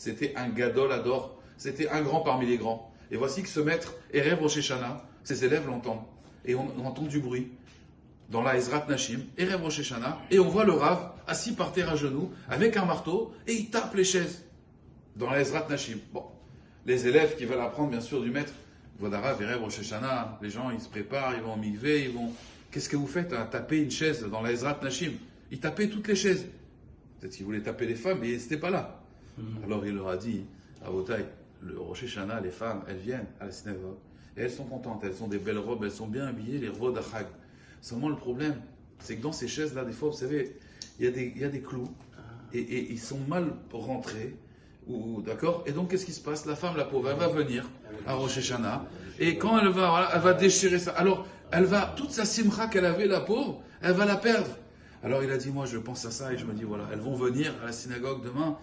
c'était un gadol ador, c'était un grand parmi les grands. Et voici que ce maître, Erev Rosh Hashanah, ses élèves l'entendent. Et on entend du bruit dans la Ezrat Nashim, Erev Rosh Hashanah, et on voit le Rav assis par terre à genoux, avec un marteau, et il tape les chaises dans la Ezrat Nashim. Bon, les élèves qui veulent apprendre, bien sûr, du maître, voilà, Rav, Erev Rosh Hashanah, les gens, ils se préparent, ils vont au mikvé, ils vont... Qu'est-ce que vous faites à taper une chaise dans la Ezrat Nashim? Ils tapaient toutes les chaises. Peut-être qu'ils voulaient taper les femmes, mais c'était pas là. Alors il leur a dit, à Botaï, le Rosh Hashanah, les femmes, elles viennent à la synagogue, et elles sont contentes, elles ont des belles robes, elles sont bien habillées, les rois d'Achag. Seulement le problème, c'est que dans ces chaises-là, des fois, vous savez, il y a des clous, et ils sont mal rentrés, d'accord? Et donc, qu'est-ce qui se passe? La femme, la pauvre, elle va venir à Rosh Hashanah, et quand elle va déchirer ça, alors, toute sa simcha qu'elle avait, la pauvre, elle va la perdre. Alors il a dit, moi je pense à ça, et je me dis, voilà, elles vont venir à la synagogue demain,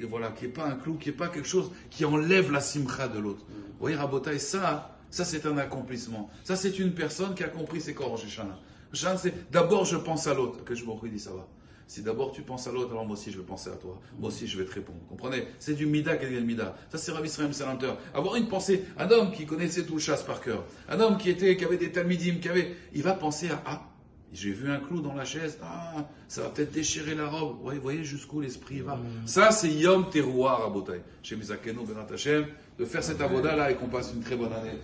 voilà, qu'il n'y ait pas un clou, qu'il n'y ait pas quelque chose qui enlève la simcha de l'autre. Vous voyez, Rabotaï, ça c'est un accomplissement. Ça c'est une personne qui a compris c'est quoi Rosh Hashanah. Rosh Hashanah, c'est d'abord je pense à l'autre, que je me dit ça va. Si d'abord tu penses à l'autre, alors moi aussi je vais penser à toi. Moi aussi je vais te répondre. Comprenez? C'est du mida qui devient mida. Ça c'est Rav Israël Salanter. Avoir une pensée, un homme qui connaissait tout le chasse par cœur, un homme qui avait des talmidim, il va penser à j'ai vu un clou dans la chaise, ça va peut-être déchirer la robe. Vous voyez jusqu'où l'esprit va. Ça c'est Yom Teruah Rabotai. Chez Mizakenu Benat Hashem, de faire cette avoda là et qu'on passe une très bonne année.